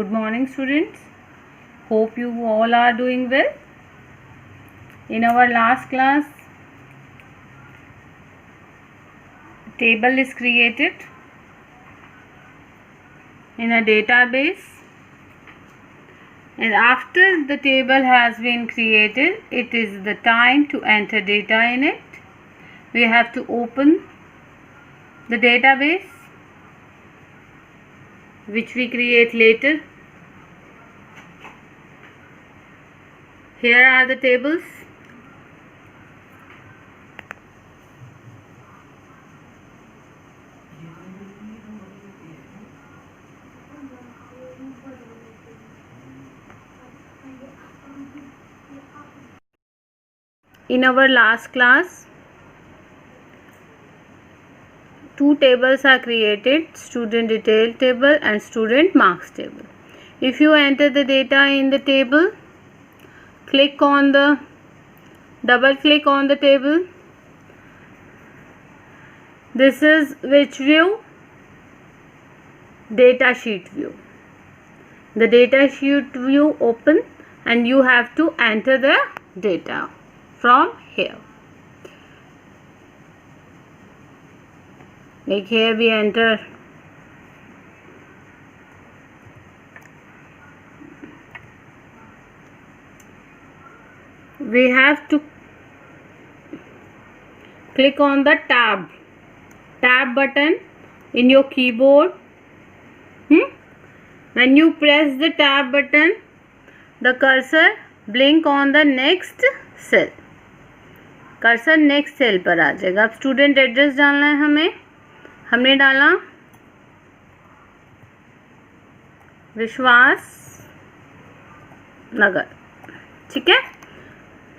Good morning, students. Hope you all are doing well. In our last class, table is created in a database, and after the table has been created, it is the time to enter data in it. We have to open the database, which we create later. Here are the tables. In our last class, two tables are created, student detail table and student marks table. If you enter the data in the table, double click on the table. This is which view? Data sheet view. The data sheet view open and you have to enter the data from here. Like here we enter we have to click on the tab button in your keyboard. When you press the tab button, the cursor blink on the next cell. Cursor next cell पर आ जाएगा. अब student address डालना है हमने डाला विश्वास नगर. ठीक है.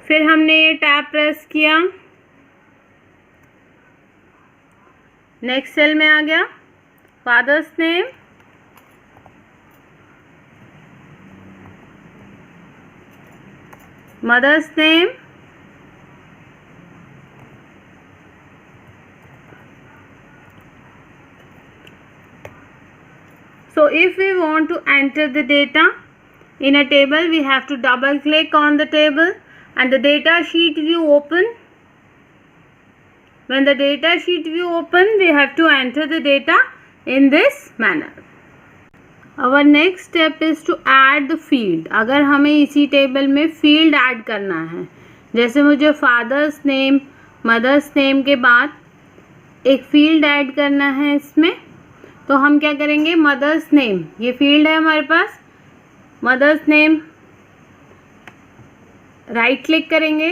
फिर हमने ये टैब प्रेस किया, नेक्स्ट सेल में आ गया. Father's name, mother's name, so if we want to enter the data in a table, we have to double click on the table and the data sheet view open. When the data sheet view open, we have to enter the data in this manner. Our next step is to add the field. अगर हमें इसी table में field add करना है, जैसे मुझे fathers name mother's name के बाद एक field add करना है इसमें, तो हम क्या करेंगे? मदर्स नेम, ये फील्ड है हमारे पास, मदर्स नेम राइट क्लिक करेंगे,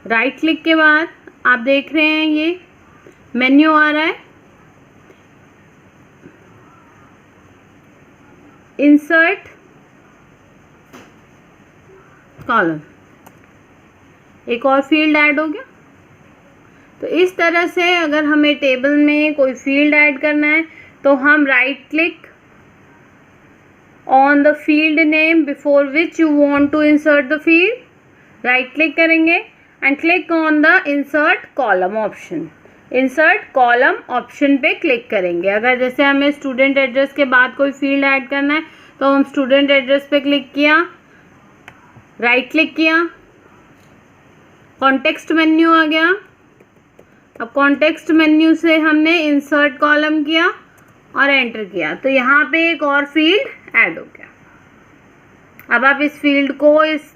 राइट क्लिक के बाद आप देख रहे हैं ये मेन्यू आ रहा है, इंसर्ट कॉलम, एक और फील्ड ऐड हो गया. तो इस तरह से अगर हमें टेबल में कोई फील्ड ऐड करना है तो हम right click on the field name before which you want to insert the field, right click करेंगे and click on the insert column option. Insert column option पे क्लिक करेंगे. अगर जैसे हमें स्टूडेंट एड्रेस के बाद कोई फील्ड ऐड करना है तो हम स्टूडेंट एड्रेस पे क्लिक किया, राइट क्लिक किया, कॉन्टेक्स्ट मेन्यू आ गया. अब कॉन्टेक्स्ट मेन्यू से हमने इंसर्ट कॉलम किया और एंटर किया, तो यहाँ पे एक और फील्ड ऐड हो गया. अब आप इस फील्ड को इस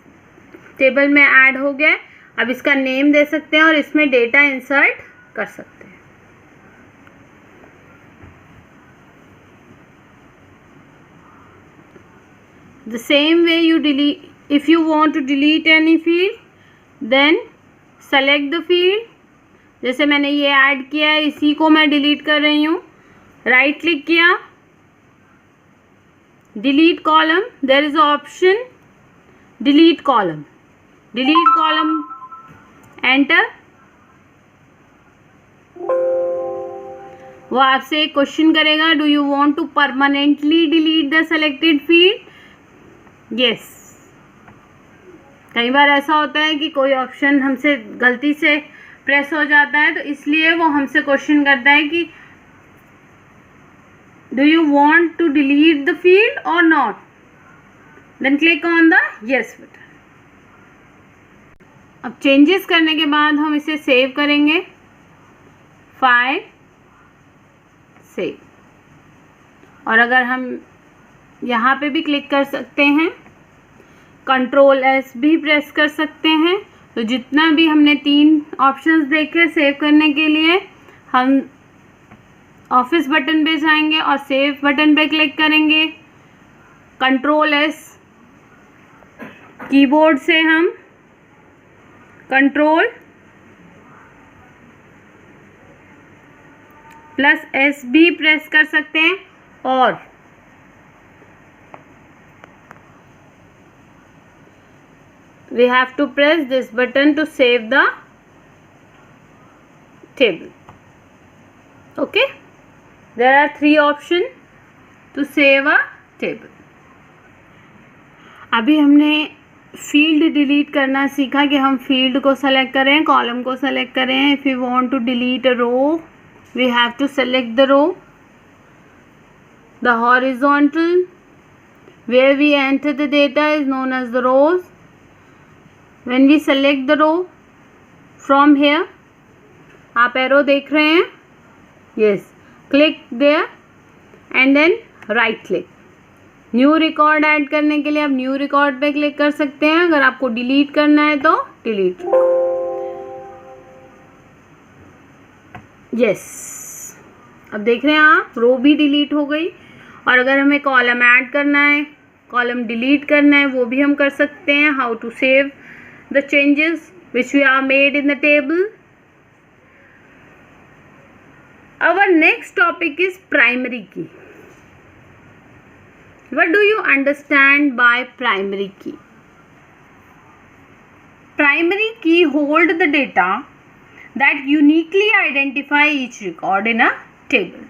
टेबल में ऐड हो गया. अब इसका नेम दे सकते हैं और इसमें डेटा इंसर्ट कर सकते हैं. The same way you delete, if you want to delete any field, then select the field. जैसे मैंने ये ऐड किया है, इसी को मैं डिलीट कर रही हूँ. राइट क्लिक किया, delete column, there is option delete column, enter. वो आपसे एक क्वेश्चन करेगा, do you want to permanently delete the selected field? Yes. कई बार ऐसा होता है कि कोई ऑप्शन हमसे गलती से प्रेस हो जाता है, तो इसलिए वो हमसे क्वेश्चन करता है कि do you want to delete the field और not, then click on the yes button. अब चेंजेस करने के बाद हम इसे सेव करेंगे, फाइल सेव, और अगर हम यहाँ पे भी क्लिक कर सकते हैं, कंट्रोल एस भी प्रेस कर सकते हैं। तो जितना भी हमने 3 ऑप्शंस देखे सेव करने के लिए, हम ऑफिस बटन पे जाएंगे और सेव बटन पे क्लिक करेंगे। कंट्रोल एस कीबोर्ड से हम कंट्रोल प्लस एस भी प्रेस कर सकते हैं, और we have to press this button to save the table. Okay, there are 3 options to save a table. अभी हमने फील्ड डिलीट करना सीखा कि हम फील्ड को सेलेक्ट करें, कॉलम को सेलेक्ट करें. If you want to delete a row, we have to select the row. The horizontal where we enter the data is known as the rows. When we select the row from here, आप arrow देख रहे हैं, yes, click there and then right click. New record add करने के लिए आप new record पे click कर सकते हैं. अगर आपको डिलीट करना है तो डिलीट. यस, अब देख रहे हैं आप, रो भी डिलीट हो गई. और अगर हमें कॉलम ऐड करना है, कॉलम डिलीट करना है, वो भी हम कर सकते हैं. How to save the changes which we are made in the table. Our next topic is primary key. What do you understand by primary key? Primary key hold the data that uniquely identify each record in a table.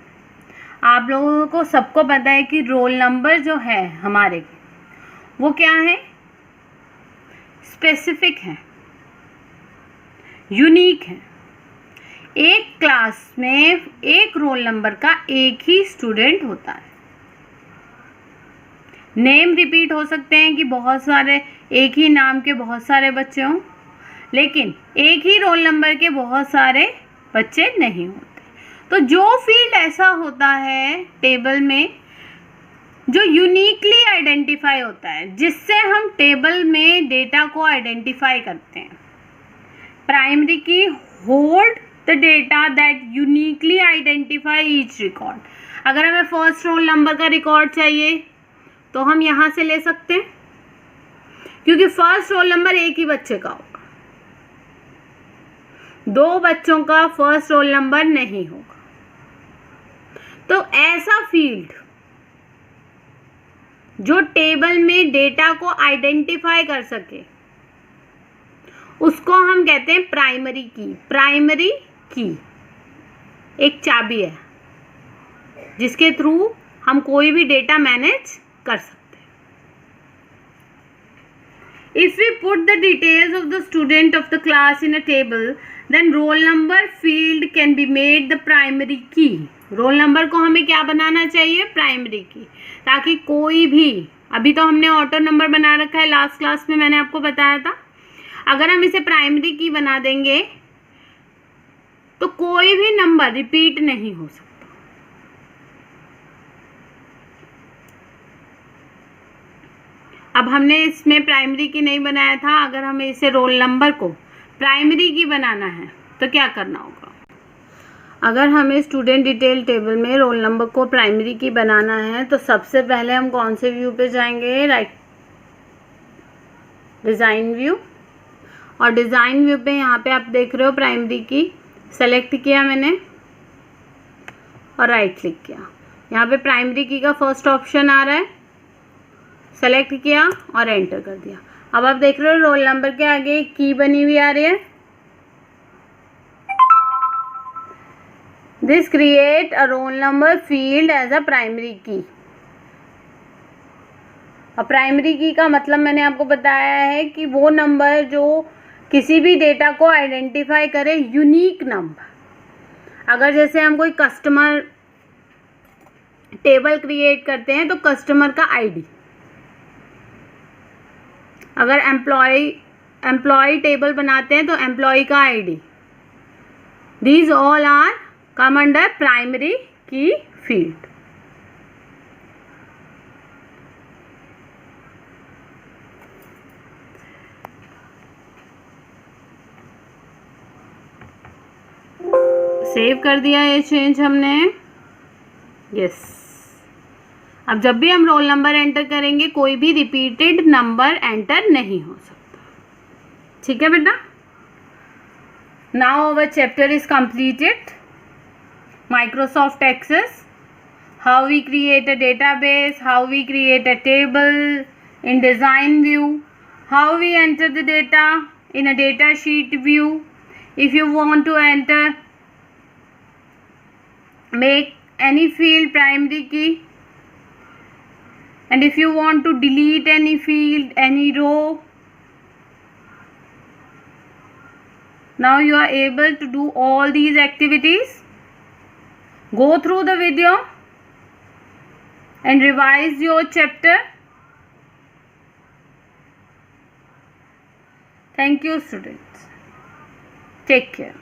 आप लोगों को सबको पता है कि roll number जो है हमारे वो क्या है, स्पेसिफिक है, यूनिक है. एक क्लास में एक रोल नंबर का एक ही स्टूडेंट होता है. नेम रिपीट हो सकते हैं कि बहुत सारे एक ही नाम के बहुत सारे बच्चे हों, लेकिन एक ही रोल नंबर के बहुत सारे बच्चे नहीं होते. तो जो फील्ड ऐसा होता है टेबल में जो यूनिकली आइडेंटिफाई होता है, जिससे हम टेबल में डेटा को आइडेंटिफाई करते हैं. प्राइमरी की hold the data that uniquely identify each record. अगर हमें फर्स्ट रोल नंबर का रिकॉर्ड चाहिए तो हम यहाँ से ले सकते हैं, क्योंकि फर्स्ट रोल नंबर एक ही बच्चे का होगा, 2 बच्चों का फर्स्ट रोल नंबर नहीं होगा. तो ऐसा फील्ड जो टेबल में डेटा को आइडेंटिफाई कर सके, उसको हम कहते हैं प्राइमरी की. प्राइमरी की एक चाबी है जिसके थ्रू हम कोई भी डेटा मैनेज कर सकते हैं. If we put the details of the student of the class in a table, then roll number field can be made the primary key. Roll number को हमें क्या बनाना चाहिए, प्राइमरी की, ताकि कोई भी, अभी तो हमने ऑटो नंबर बना रखा है, लास्ट क्लास में मैंने आपको बताया था. अगर हम इसे प्राइमरी की बना देंगे तो कोई भी नंबर रिपीट नहीं हो सकता. अब हमने इसमें प्राइमरी की नहीं बनाया था. अगर हमें इसे रोल नंबर को प्राइमरी की बनाना है तो क्या करना होगा. अगर हमें स्टूडेंट डिटेल टेबल में रोल नंबर को प्राइमरी की बनाना है तो सबसे पहले हम कौन से व्यू पे जाएंगे, राइट, डिज़ाइन व्यू. और डिज़ाइन व्यू पे यहाँ पे आप देख रहे हो प्राइमरी की सेलेक्ट किया मैंने और राइट क्लिक किया. यहाँ पे प्राइमरी की का फर्स्ट ऑप्शन आ रहा है, सेलेक्ट किया और एंटर कर दिया. अब आप देख रहे हो रोल नंबर के आगे एक की बनी हुई आ रही है. This create a roll number field as a primary key. और प्राइमरी की का मतलब मैंने आपको बताया है कि वो नंबर जो किसी भी डेटा को आइडेंटिफाई करें यूनिक नंबर। अगर जैसे हम कोई कस्टमर टेबल क्रिएट करते हैं तो कस्टमर का आईडी, अगर एम्प्लॉय टेबल बनाते हैं तो एम्प्लॉय का ID, these all are come under primary key field. Save कर दिया ये चेंज हमने, यस। अब जब भी हम रोल नंबर एंटर करेंगे कोई भी रिपीटेड नंबर एंटर नहीं हो सकता, ठीक है बेटा। Now our chapter is completed. Microsoft Access, how we create a database, how we create a table in design view, how we enter the data in a data sheet view. If you want to enter, make any field primary key, and if you want to delete any field, any row, now you are able to do all these activities. Go through the video and revise your chapter. Thank you, students. Take care.